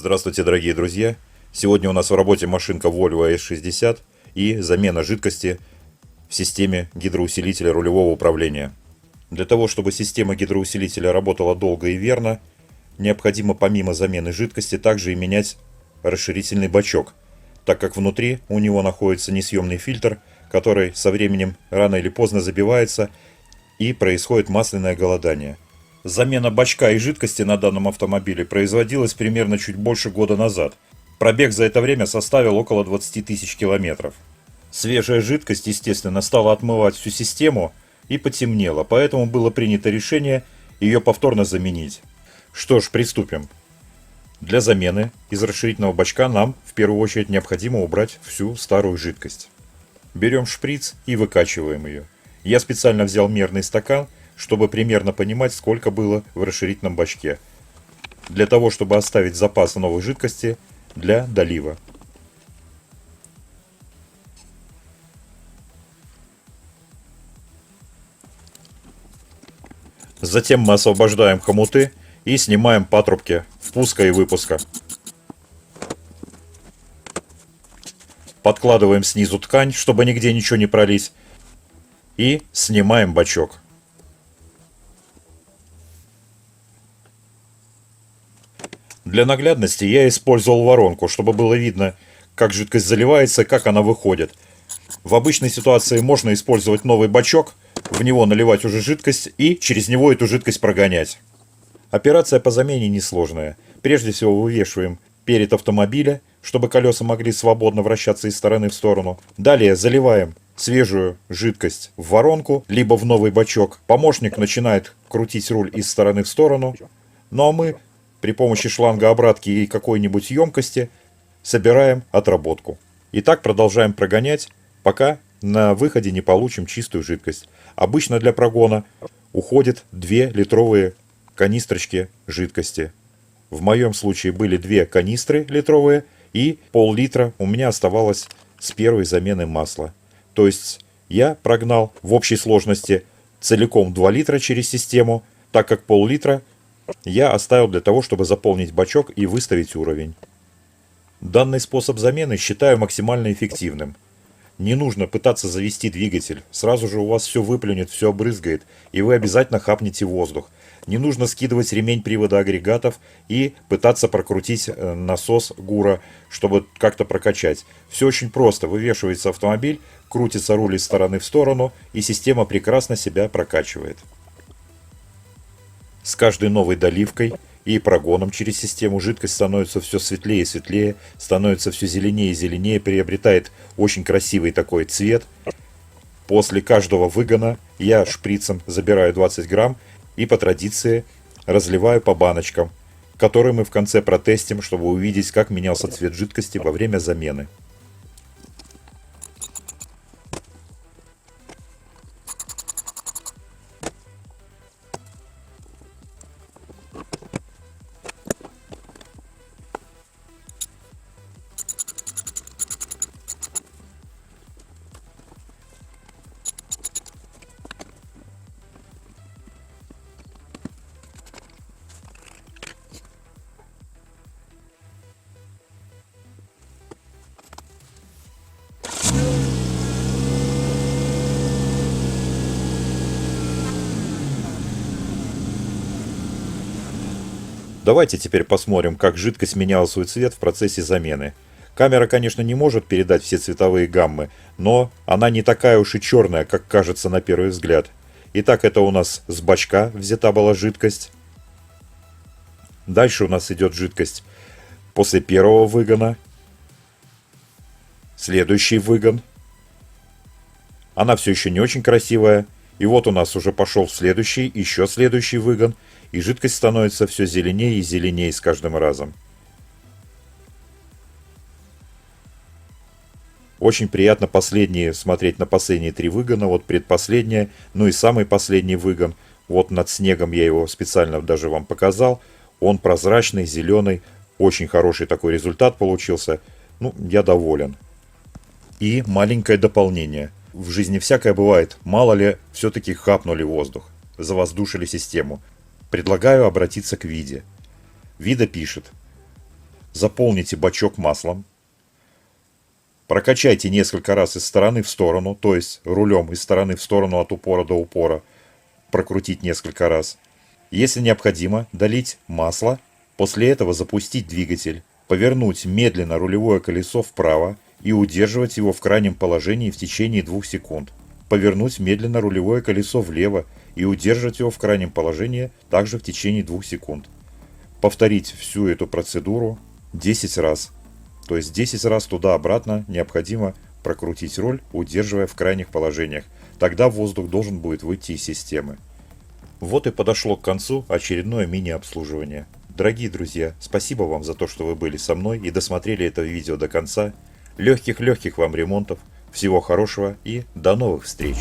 Здравствуйте, дорогие друзья! Сегодня у нас в работе машинка Volvo S60 и замена жидкости в системе гидроусилителя рулевого управления. Для того, чтобы система гидроусилителя работала долго и верно, необходимо помимо замены жидкости также и менять расширительный бачок, так как внутри у него находится несъемный фильтр, который со временем рано или поздно забивается и происходит масляное голодание. Замена бачка и жидкости на данном автомобиле производилась примерно чуть больше года назад. Пробег за это время составил около 20 тысяч километров. Свежая жидкость, естественно, стала отмывать всю систему и потемнела, поэтому было принято решение ее повторно заменить. Что ж, приступим. Для замены из расширительного бачка нам в первую очередь необходимо убрать всю старую жидкость. Берем шприц и выкачиваем ее. Я специально взял мерный стакан, чтобы примерно понимать, сколько было в расширительном бачке, для того, чтобы оставить запас новой жидкости для долива. Затем мы освобождаем хомуты и снимаем патрубки впуска и выпуска. Подкладываем снизу ткань, чтобы нигде ничего не пролить, и снимаем бачок. Для наглядности я использовал воронку, чтобы было видно, как жидкость заливается, как она выходит. В обычной ситуации можно использовать новый бачок, в него наливать уже жидкость и через него эту жидкость прогонять. Операция по замене несложная. Прежде всего вывешиваем перед автомобиля, чтобы колеса могли свободно вращаться из стороны в сторону. Далее заливаем свежую жидкость в воронку, либо в новый бачок. Помощник начинает крутить руль из стороны в сторону. Ну а мы при помощи шланга обратки и какой-нибудь емкости собираем отработку. И так продолжаем прогонять, пока на выходе не получим чистую жидкость. Обычно для прогона уходит 2 литровые канистрочки жидкости. В моем случае были 2 канистры литровые и пол-литра у меня оставалось с первой замены масла. То есть я прогнал в общей сложности целиком 2 литра через систему, так как пол-литра я оставил для того, чтобы заполнить бачок и выставить уровень. Данный способ замены считаю максимально эффективным. Не нужно пытаться завести двигатель, сразу же у вас все выплюнет, все обрызгает, и вы обязательно хапнете воздух. Не нужно скидывать ремень привода агрегатов и пытаться прокрутить насос ГУРа, чтобы как-то прокачать. Все очень просто, вывешивается автомобиль, крутится руль из стороны в сторону, и система прекрасно себя прокачивает. С каждой новой доливкой и прогоном через систему жидкость становится все светлее и светлее, становится все зеленее и зеленее, приобретает очень красивый такой цвет. После каждого выгона я шприцем забираю 20 грамм и по традиции разливаю по баночкам, которые мы в конце протестим, чтобы увидеть, как менялся цвет жидкости во время замены. Давайте теперь посмотрим, как жидкость меняла свой цвет в процессе замены. Камера, конечно, не может передать все цветовые гаммы, но она не такая уж и черная, как кажется на первый взгляд. Итак, это у нас с бачка взята была жидкость. Дальше у нас идет жидкость после первого выгона. Следующий выгон. Она все еще не очень красивая. И вот у нас уже пошел следующий, еще следующий выгон. И жидкость становится все зеленее и зеленее с каждым разом. Очень приятно смотреть на последние 3 выгона. Вот предпоследнее, ну и самый последний выгон. Вот над снегом я его специально даже вам показал. Он прозрачный, зеленый. Очень хороший такой результат получился. Ну, я доволен. И маленькое дополнение. В жизни всякое бывает. Мало ли, все-таки хапнули воздух. Завоздушили систему. Предлагаю обратиться к Виде. Вида пишет: заполните бачок маслом, прокачайте несколько раз из стороны в сторону, то есть рулем из стороны в сторону от упора до упора, прокрутить несколько раз. Если необходимо, долить масло, после этого запустить двигатель, повернуть медленно рулевое колесо вправо и удерживать его в крайнем положении в течение 2 секунд. Повернуть медленно рулевое колесо влево и удерживать его в крайнем положении также в течение 2 секунд. Повторить всю эту процедуру 10 раз. То есть 10 раз туда-обратно необходимо прокрутить руль, удерживая в крайних положениях. Тогда воздух должен будет выйти из системы. Вот и подошло к концу очередное мини-обслуживание. Дорогие друзья, спасибо вам за то, что вы были со мной и досмотрели это видео до конца. Легких вам ремонтов, всего хорошего и до новых встреч!